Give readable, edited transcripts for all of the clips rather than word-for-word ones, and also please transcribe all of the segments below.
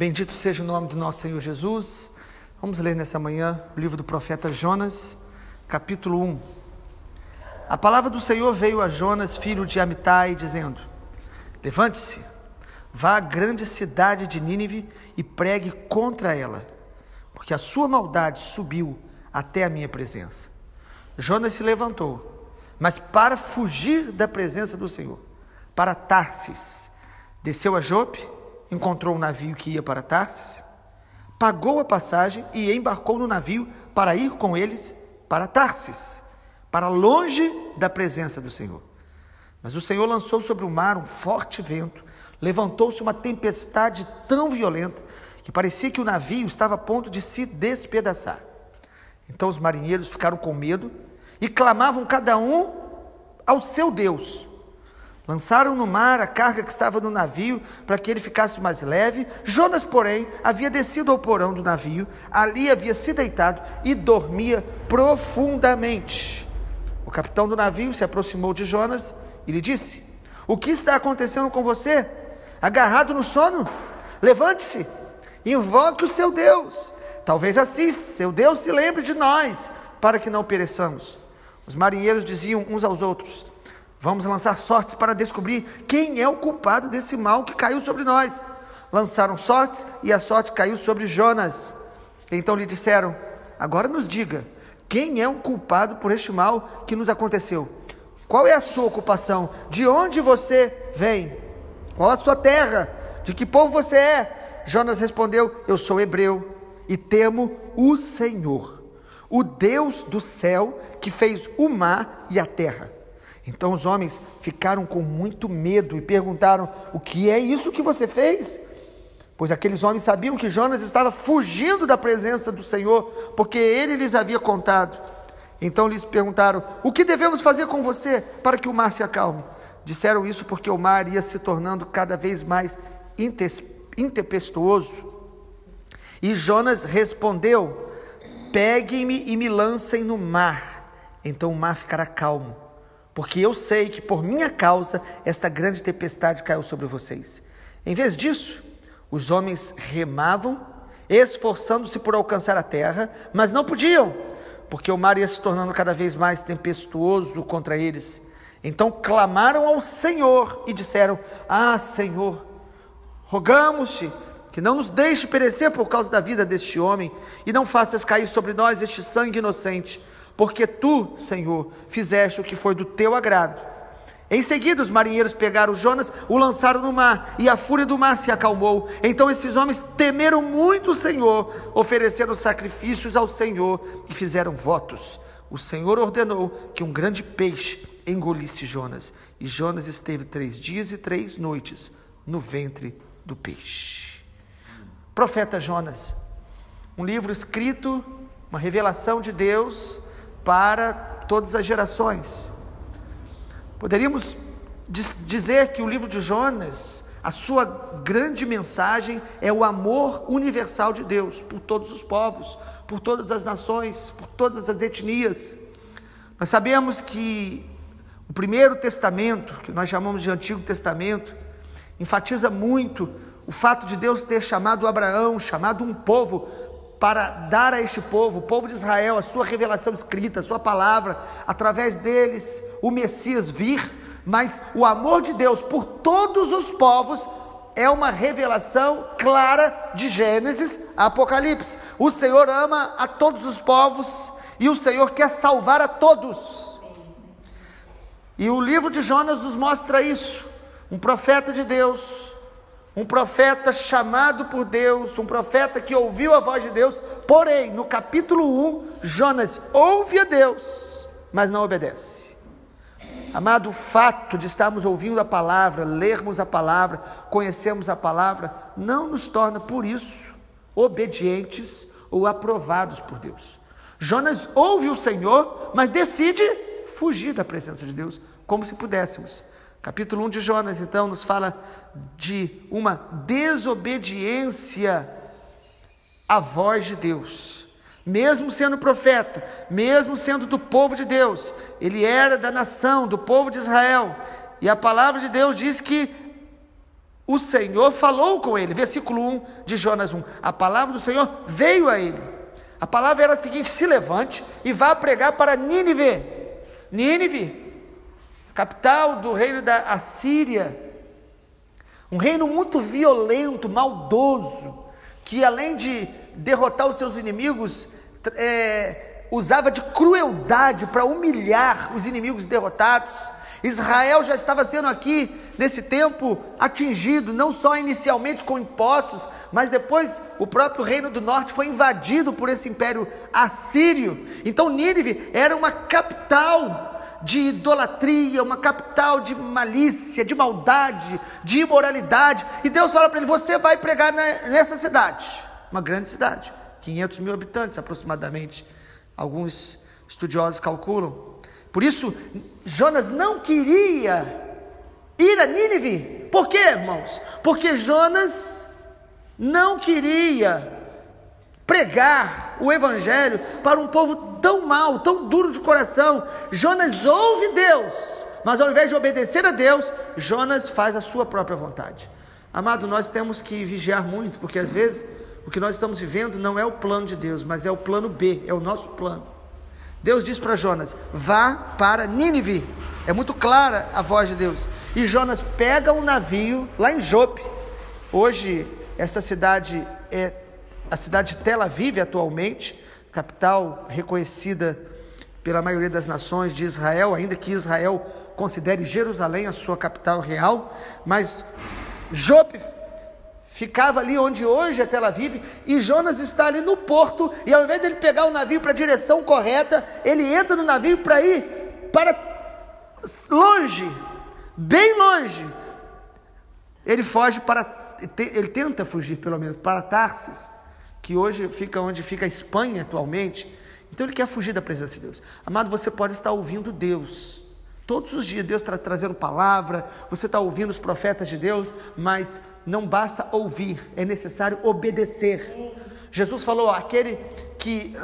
Bendito seja o nome do nosso Senhor Jesus. Vamos ler nessa manhã o livro do profeta Jonas, capítulo 1. A palavra do Senhor veio a Jonas, filho de Amitai, dizendo: Levante-se, vá à grande cidade de Nínive e pregue contra ela, porque a sua maldade subiu até a minha presença. Jonas se levantou, mas para fugir da presença do Senhor, para Tarsis. Desceu a Jope, encontrou um navio que ia para Tarsis, pagou a passagem e embarcou no navio para ir com eles para Tarsis, para longe da presença do Senhor. Mas o Senhor lançou sobre o mar um forte vento, levantou-se uma tempestade tão violenta que parecia que o navio estava a ponto de se despedaçar. Então os marinheiros ficaram com medo e clamavam cada um ao seu Deus. Lançaram no mar a carga que estava no navio para que ele ficasse mais leve. Jonas, porém, havia descido ao porão do navio, ali havia se deitado e dormia profundamente. O capitão do navio se aproximou de Jonas e lhe disse: O que está acontecendo com você? Agarrado no sono? Levante-se, invoque o seu Deus. Talvez assim seu Deus se lembre de nós, para que não pereçamos. Os marinheiros diziam uns aos outros: Vamos lançar sortes para descobrir quem é o culpado desse mal que caiu sobre nós. Lançaram sortes e a sorte caiu sobre Jonas. Então lhe disseram: Agora nos diga, quem é o culpado por este mal que nos aconteceu? Qual é a sua ocupação? De onde você vem? Qual a sua terra? De que povo você é? Jonas respondeu: Eu sou hebreu e temo o Senhor, o Deus do céu que fez o mar e a terra. Então os homens ficaram com muito medo e perguntaram: O que é isso que você fez? Pois aqueles homens sabiam que Jonas estava fugindo da presença do Senhor, porque ele lhes havia contado. Então lhes perguntaram: O que devemos fazer com você para que o mar se acalme? Disseram isso porque o mar ia se tornando cada vez mais intempestuoso. E Jonas respondeu: Peguem-me e me lancem no mar, então o mar ficará calmo, porque eu sei que por minha causa esta grande tempestade caiu sobre vocês. Em vez disso, os homens remavam, esforçando-se por alcançar a terra, mas não podiam, porque o mar ia se tornando cada vez mais tempestuoso contra eles. Então clamaram ao Senhor e disseram: Senhor, rogamos-te que não nos deixe perecer por causa da vida deste homem, e não faças cair sobre nós este sangue inocente, porque tu, Senhor, fizeste o que foi do teu agrado. Em seguida os marinheiros pegaram Jonas, o lançaram no mar, e a fúria do mar se acalmou. Então esses homens temeram muito o Senhor, ofereceram sacrifícios ao Senhor e fizeram votos. O Senhor ordenou que um grande peixe engolisse Jonas, e Jonas esteve 3 dias e 3 noites no ventre do peixe. Profeta Jonas, um livro escrito, uma revelação de Deus para todas as gerações. Poderíamos dizer que o livro de Jonas, a sua grande mensagem é o amor universal de Deus por todos os povos, por todas as nações, por todas as etnias. Nós sabemos que o Primeiro Testamento, que nós chamamos de Antigo Testamento, enfatiza muito o fato de Deus ter chamado Abraão, chamado um povo, para dar a este povo, o povo de Israel, a sua revelação escrita, a sua palavra, através deles o Messias vir. Mas o amor de Deus por todos os povos é uma revelação clara de Gênesis a Apocalipse. O Senhor ama a todos os povos e o Senhor quer salvar a todos. E o livro de Jonas nos mostra isso. Um profeta de Deus, um profeta chamado por Deus, um profeta que ouviu a voz de Deus. Porém, no capítulo 1, Jonas ouve a Deus, mas não obedece. Amado, o fato de estarmos ouvindo a palavra, lermos a palavra, conhecermos a palavra, não nos torna, por isso, obedientes ou aprovados por Deus. Jonas ouve o Senhor, mas decide fugir da presença de Deus, como se pudéssemos. Capítulo 1 de Jonas, então, nos fala de uma desobediência à voz de Deus. Mesmo sendo profeta, mesmo sendo do povo de Deus, ele era da nação, do povo de Israel. E a palavra de Deus diz que o Senhor falou com ele. Versículo 1 de Jonas 1. A palavra do Senhor veio a ele. A palavra era a seguinte: se levante e vá pregar para Nínive. Nínive, capital do reino da Assíria. Um reino muito violento, maldoso, que além de derrotar os seus inimigos, usava de crueldade para humilhar os inimigos derrotados. Israel já estava sendo aqui, nesse tempo, atingido, não só inicialmente com impostos, mas depois o próprio reino do norte foi invadido por esse império assírio. Então Nínive era uma capital de idolatria, uma capital de malícia, de maldade, de imoralidade. E Deus fala para ele: você vai pregar nessa cidade, uma grande cidade, 500 mil habitantes aproximadamente, alguns estudiosos calculam. Por isso, Jonas não queria ir a Nínive. Por quê, irmãos? Porque Jonas não queria pregar o evangelho para um povo tão mau, tão duro de coração. Jonas ouve Deus, mas ao invés de obedecer a Deus, Jonas faz a sua própria vontade. Amado, nós temos que vigiar muito, porque às vezes o que nós estamos vivendo não é o plano de Deus, mas é o plano B, é o nosso plano. Deus diz para Jonas: vá para Nínive. É muito clara a voz de Deus. E Jonas pega um navio lá em Jope. Hoje essa cidade é a cidade de Tel Aviv atualmente, capital reconhecida pela maioria das nações de Israel, ainda que Israel considere Jerusalém a sua capital real. Mas Jope ficava ali onde hoje é Tel Aviv, e Jonas está ali no porto, e ao invés dele pegar o navio para a direção correta, ele entra no navio para ir para longe, bem longe. Ele foge ele tenta fugir pelo menos para Tarsis, que hoje fica onde fica a Espanha atualmente. Então ele quer fugir da presença de Deus. Amado, você pode estar ouvindo Deus todos os dias, Deus está trazendo palavra, você está ouvindo os profetas de Deus, mas não basta ouvir, é necessário obedecer. Jesus falou, aquele que,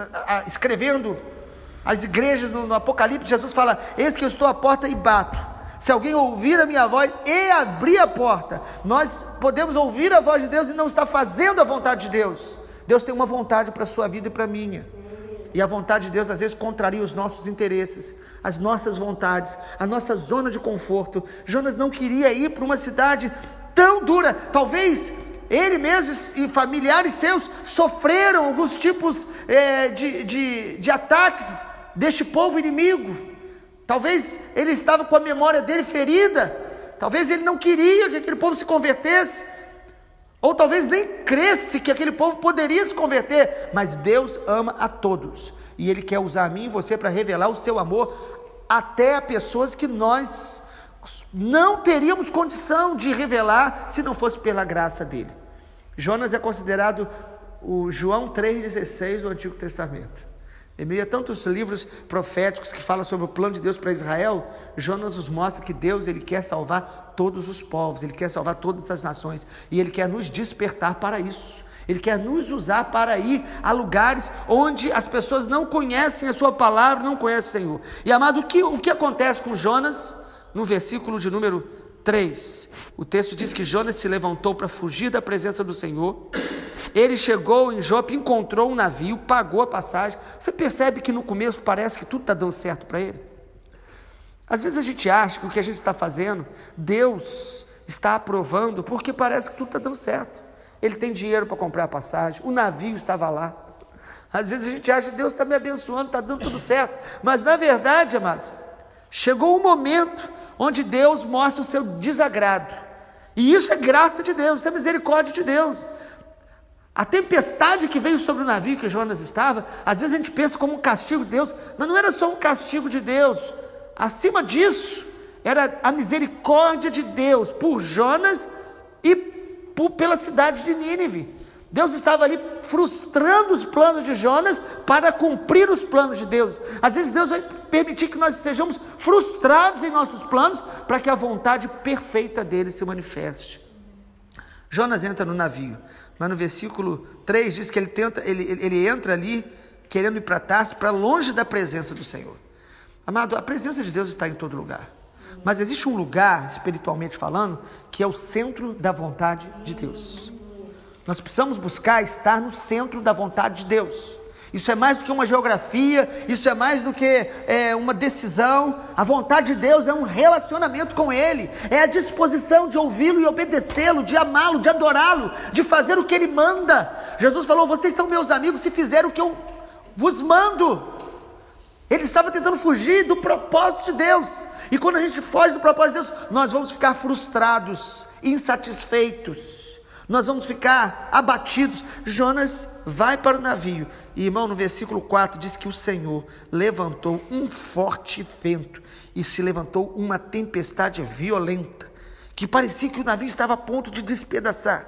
escrevendo as igrejas no Apocalipse, Jesus fala: eis que eu estou à porta e bato, se alguém ouvir a minha voz e abrir a porta. Nós podemos ouvir a voz de Deus e não estar fazendo a vontade de Deus. Deus tem uma vontade para a sua vida e para a minha, e a vontade de Deus às vezes contraria os nossos interesses, as nossas vontades, a nossa zona de conforto. Jonas não queria ir para uma cidade tão dura. Talvez ele mesmo e familiares seus sofreram alguns tipos de ataques deste povo inimigo. Talvez ele estava com a memória dele ferida, talvez ele não queria que aquele povo se convertesse, ou talvez nem cresce que aquele povo poderia se converter. Mas Deus ama a todos, e Ele quer usar a mim e você para revelar o seu amor até a pessoas que nós não teríamos condição de revelar se não fosse pela graça dele. Jonas é considerado o João 3,16 do Antigo Testamento. Em meio a tantos livros proféticos que falam sobre o plano de Deus para Israel, Jonas nos mostra que Deus, Ele quer salvar todos os povos, Ele quer salvar todas as nações, e Ele quer nos despertar para isso. Ele quer nos usar para ir a lugares onde as pessoas não conhecem a sua palavra, não conhecem o Senhor. E amado, o que acontece com Jonas? No versículo de número 3, o texto diz que Jonas se levantou para fugir da presença do Senhor. Ele chegou em Jope, encontrou um navio, pagou a passagem. Você percebe que no começo parece que tudo está dando certo para ele? Às vezes a gente acha que o que a gente está fazendo, Deus está aprovando, porque parece que tudo está dando certo. Ele tem dinheiro para comprar a passagem, o navio estava lá. Às vezes a gente acha que Deus está me abençoando, está dando tudo certo. Mas na verdade, amado, chegou um momento onde Deus mostra o seu desagrado. E isso é graça de Deus, isso é misericórdia de Deus. A tempestade que veio sobre o navio que Jonas estava, às vezes a gente pensa como um castigo de Deus, mas não era só um castigo de Deus. Acima disso, era a misericórdia de Deus por Jonas e pela cidade de Nínive. Deus estava ali frustrando os planos de Jonas para cumprir os planos de Deus. Às vezes Deus vai permitir que nós sejamos frustrados em nossos planos para que a vontade perfeita dele se manifeste. Jonas entra no navio, mas no versículo 3 diz que ele entra ali querendo ir para Tarsis, para longe da presença do Senhor. Amado, a presença de Deus está em todo lugar. Mas existe um lugar, espiritualmente falando, que é o centro da vontade de Deus. Nós precisamos buscar estar no centro da vontade de Deus. Isso é mais do que uma geografia, isso é mais do que uma decisão. A vontade de Deus é um relacionamento com Ele, é a disposição de ouvi-lo e obedecê-lo, de amá-lo, de adorá-lo, de fazer o que Ele manda. Jesus falou: vocês são meus amigos se fizerem o que eu vos mando. Ele estava tentando fugir do propósito de Deus. E quando a gente foge do propósito de Deus, nós vamos ficar frustrados, insatisfeitos, nós vamos ficar abatidos. Jonas vai para o navio, e irmão, no versículo 4 diz que o Senhor levantou um forte vento, e se levantou uma tempestade violenta, que parecia que o navio estava a ponto de despedaçar.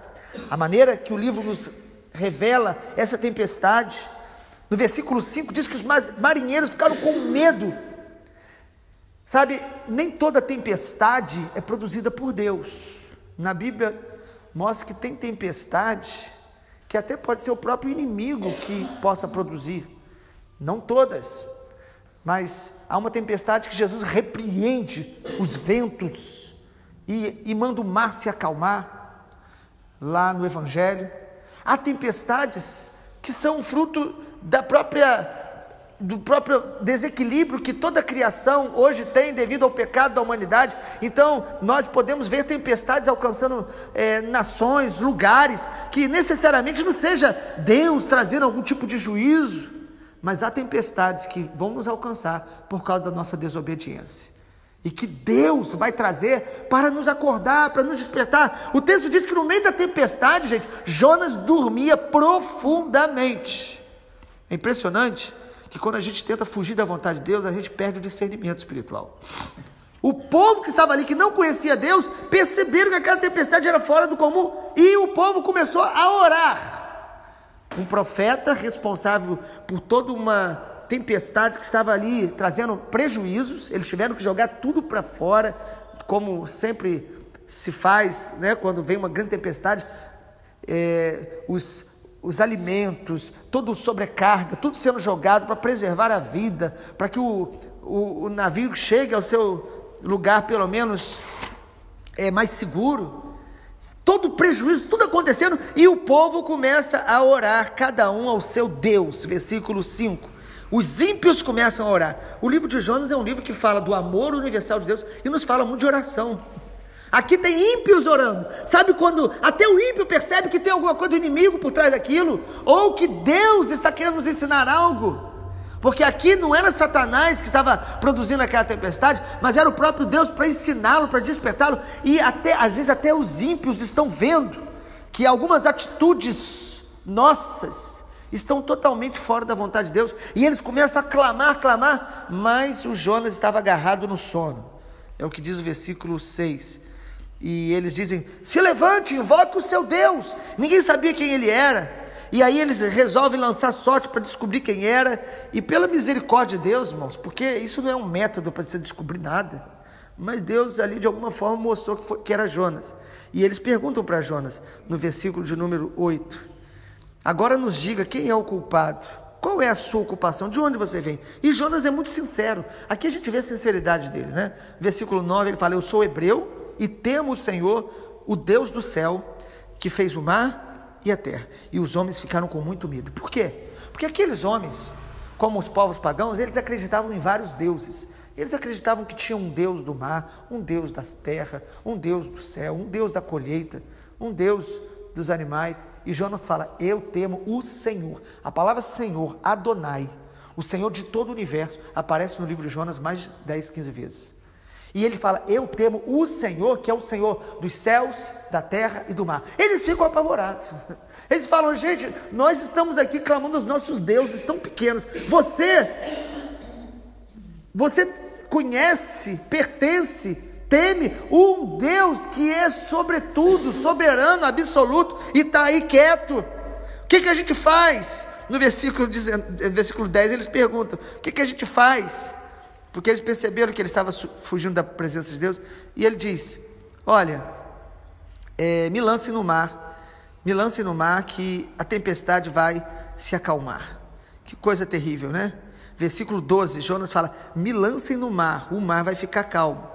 A maneira que o livro nos revela essa tempestade, no versículo 5 diz que os marinheiros ficaram com medo. Sabe, nem toda tempestade é produzida por Deus. Na Bíblia mostra que tem tempestade que até pode ser o próprio inimigo que possa produzir. Não todas, mas há uma tempestade que Jesus repreende os ventos e manda o mar se acalmar, lá no Evangelho. Há tempestades que são fruto do próprio desequilíbrio que toda a criação hoje tem devido ao pecado da humanidade. Então nós podemos ver tempestades alcançando nações, lugares, que necessariamente não seja Deus trazendo algum tipo de juízo, mas há tempestades que vão nos alcançar por causa da nossa desobediência, e que Deus vai trazer para nos acordar, para nos despertar. O texto diz que no meio da tempestade, gente, Jonas dormia profundamente. É impressionante que quando a gente tenta fugir da vontade de Deus, a gente perde o discernimento espiritual. O povo que estava ali, que não conhecia Deus, perceberam que aquela tempestade era fora do comum, e o povo começou a orar. Um profeta responsável por toda uma tempestade que estava ali trazendo prejuízos, eles tiveram que jogar tudo para fora, como sempre se faz, né, quando vem uma grande tempestade, os alimentos, toda sobrecarga, tudo sendo jogado para preservar a vida, para que o navio chegue ao seu lugar pelo menos mais seguro. Todo prejuízo, tudo acontecendo, e o povo começa a orar, cada um ao seu Deus. Versículo 5. Os ímpios começam a orar. O livro de Jonas é um livro que fala do amor universal de Deus e nos fala muito de oração. Aqui tem ímpios orando. Sabe quando até o ímpio percebe que tem alguma coisa do inimigo por trás daquilo? Ou que Deus está querendo nos ensinar algo? Porque aqui não era Satanás que estava produzindo aquela tempestade, mas era o próprio Deus para ensiná-lo, para despertá-lo. E às vezes até os ímpios estão vendo que algumas atitudes nossas estão totalmente fora da vontade de Deus, e eles começam a clamar, mas o Jonas estava agarrado no sono. É o que diz o versículo 6. E eles dizem: se levante, invoque o seu Deus. Ninguém sabia quem ele era, e aí eles resolvem lançar sorte para descobrir quem era. E pela misericórdia de Deus, irmãos, porque isso não é um método para você descobrir nada, mas Deus ali de alguma forma mostrou que era Jonas. E eles perguntam para Jonas, no versículo de número 8: agora nos diga quem é o culpado, qual é a sua ocupação, de onde você vem? E Jonas é muito sincero. Aqui a gente vê a sinceridade dele, né? Versículo 9 ele fala: eu sou hebreu e temo o Senhor, o Deus do céu, que fez o mar e a terra. E os homens ficaram com muito medo. Por quê? Porque aqueles homens, como os povos pagãos, eles acreditavam em vários deuses. Eles acreditavam que tinha um Deus do mar, um Deus das terras, um Deus do céu, um Deus da colheita, um Deus dos animais. E Jonas fala: eu temo o Senhor. A palavra Senhor, Adonai, o Senhor de todo o universo, aparece no livro de Jonas mais de 10, 15 vezes. E ele fala: eu temo o Senhor, que é o Senhor dos céus, da terra e do mar. Eles ficam apavorados. Eles falam: gente, nós estamos aqui clamando aos nossos deuses tão pequenos. Você conhece, pertence, teme um Deus que é sobretudo, soberano, absoluto, e está aí quieto. O que a gente faz? No versículo 10 eles perguntam: o que a gente faz? Porque eles perceberam que ele estava fugindo da presença de Deus. E ele diz: olha, me lancem no mar, que a tempestade vai se acalmar. Que coisa terrível, né? Versículo 12, Jonas fala: me lancem no mar, o mar vai ficar calmo.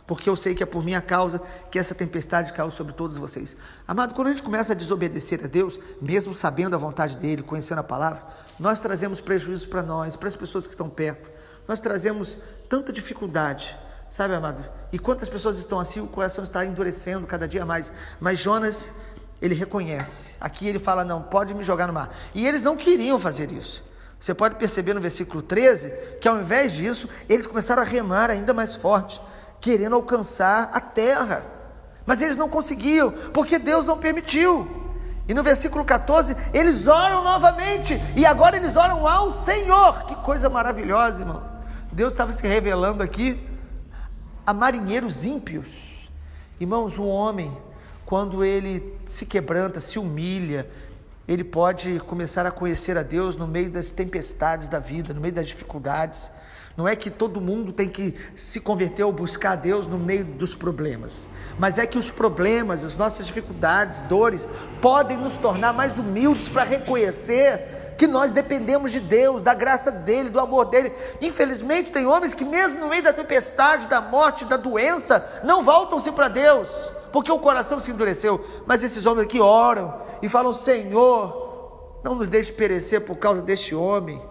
porque eu sei que é por minha causa que essa tempestade caiu sobre todos vocês. Amado, quando a gente começa a desobedecer a Deus, mesmo sabendo a vontade dele, conhecendo a palavra, nós trazemos prejuízo para nós, para as pessoas que estão perto. Nós trazemos tanta dificuldade, sabe, amado? E quantas pessoas estão assim, o coração está endurecendo cada dia mais. Mas Jonas, ele reconhece. Aqui ele fala, não, pode me jogar no mar. E eles não queriam fazer isso. Você pode perceber no versículo 13, que ao invés disso, eles começaram a remar ainda mais forte, querendo alcançar a terra. Mas eles não conseguiam, porque Deus não permitiu. E no versículo 14, eles oram novamente, e agora eles oram ao Senhor. Que coisa maravilhosa, irmãos. Deus estava se revelando aqui a marinheiros ímpios. Irmãos, um homem, quando ele se quebranta, se humilha, ele pode começar a conhecer a Deus no meio das tempestades da vida, no meio das dificuldades. Não é que todo mundo tem que se converter ou buscar a Deus no meio dos problemas, mas é que os problemas, as nossas dificuldades, dores, podem nos tornar mais humildes para reconhecer que nós dependemos de Deus, da graça dele, do amor dele. Infelizmente tem homens que mesmo no meio da tempestade, da morte, da doença, não voltam-se para Deus, porque o coração se endureceu. Mas esses homens aqui oram e falam, Senhor, não nos deixe perecer por causa deste homem,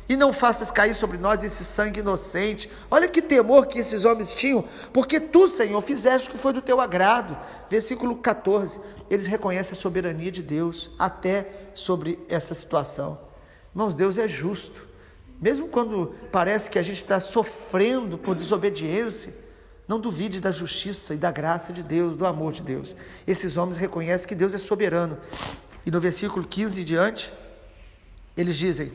e não faças cair sobre nós esse sangue inocente. Olha que temor que esses homens tinham, porque tu, Senhor, fizeste o que foi do teu agrado. Versículo 14, eles reconhecem a soberania de Deus, até sobre essa situação. Irmãos, Deus é justo, mesmo quando parece que a gente está sofrendo por desobediência, não duvide da justiça e da graça de Deus, do amor de Deus. Esses homens reconhecem que Deus é soberano, e no versículo 15 em diante, eles dizem,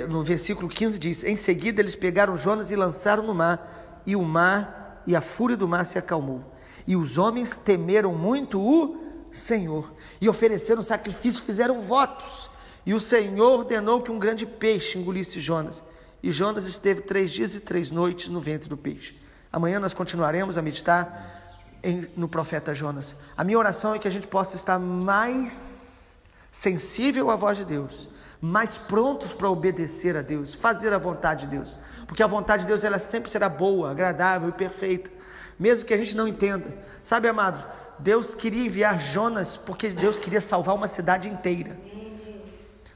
no versículo 15 diz, em seguida eles pegaram Jonas e lançaram no mar, e o mar e a fúria do mar se acalmou, e os homens temeram muito o Senhor, e ofereceram sacrifício, fizeram votos, e o Senhor ordenou que um grande peixe engolisse Jonas, e Jonas esteve 3 dias e 3 noites no ventre do peixe. Amanhã nós continuaremos a meditar no profeta Jonas. A minha oração é que a gente possa estar mais sensível à voz de Deus, mais prontos para obedecer a Deus, fazer a vontade de Deus, porque a vontade de Deus ela sempre será boa, agradável e perfeita, mesmo que a gente não entenda. Sabe, amado, Deus queria enviar Jonas porque Deus queria salvar uma cidade inteira,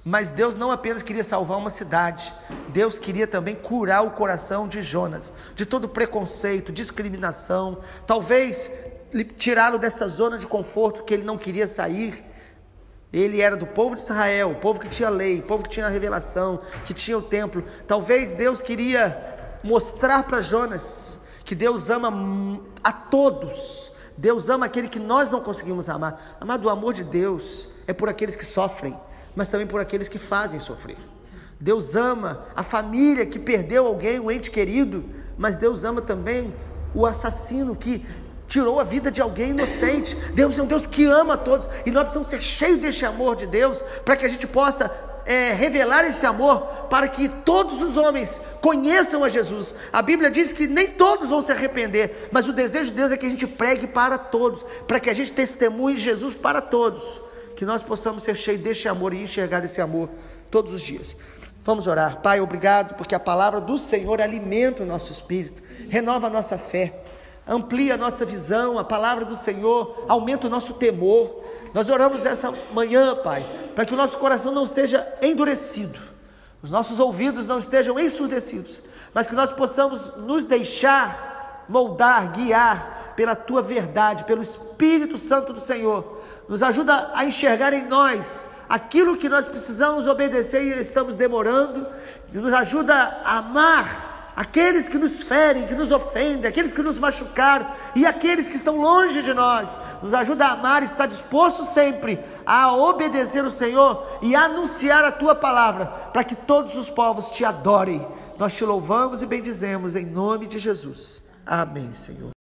mas Deus não apenas queria salvar uma cidade, Deus queria também curar o coração de Jonas, de todo preconceito, discriminação, talvez tirá-lo dessa zona de conforto que ele não queria sair. Ele era do povo de Israel, o povo que tinha lei, o povo que tinha a revelação, que tinha o templo. Talvez Deus queria mostrar para Jonas que Deus ama a todos. Deus ama aquele que nós não conseguimos amar. Amado, o amor de Deus é por aqueles que sofrem, mas também por aqueles que fazem sofrer. Deus ama a família que perdeu alguém, um ente querido, mas Deus ama também o assassino que tirou a vida de alguém inocente. Deus é um Deus que ama a todos, e nós precisamos ser cheios deste amor de Deus, para que a gente possa revelar esse amor, para que todos os homens conheçam a Jesus. A Bíblia diz que nem todos vão se arrepender, mas o desejo de Deus é que a gente pregue para todos, para que a gente testemunhe Jesus para todos, que nós possamos ser cheios deste amor e enxergar esse amor todos os dias. Vamos orar. Pai, obrigado, porque a palavra do Senhor alimenta o nosso espírito, renova a nossa fé, amplia a nossa visão. A palavra do Senhor aumenta o nosso temor. Nós oramos nessa manhã, Pai, para que o nosso coração não esteja endurecido, os nossos ouvidos não estejam ensurdecidos, mas que nós possamos nos deixar moldar, guiar pela Tua verdade, pelo Espírito Santo do Senhor. Nos ajuda a enxergar em nós aquilo que nós precisamos obedecer e estamos demorando, e nos ajuda a amar aqueles que nos ferem, que nos ofendem, aqueles que nos machucaram e aqueles que estão longe de nós. Nos ajuda a amar e estar disposto sempre a obedecer o Senhor e a anunciar a Tua palavra, para que todos os povos Te adorem. Nós Te louvamos e bendizemos em nome de Jesus. Amém, Senhor.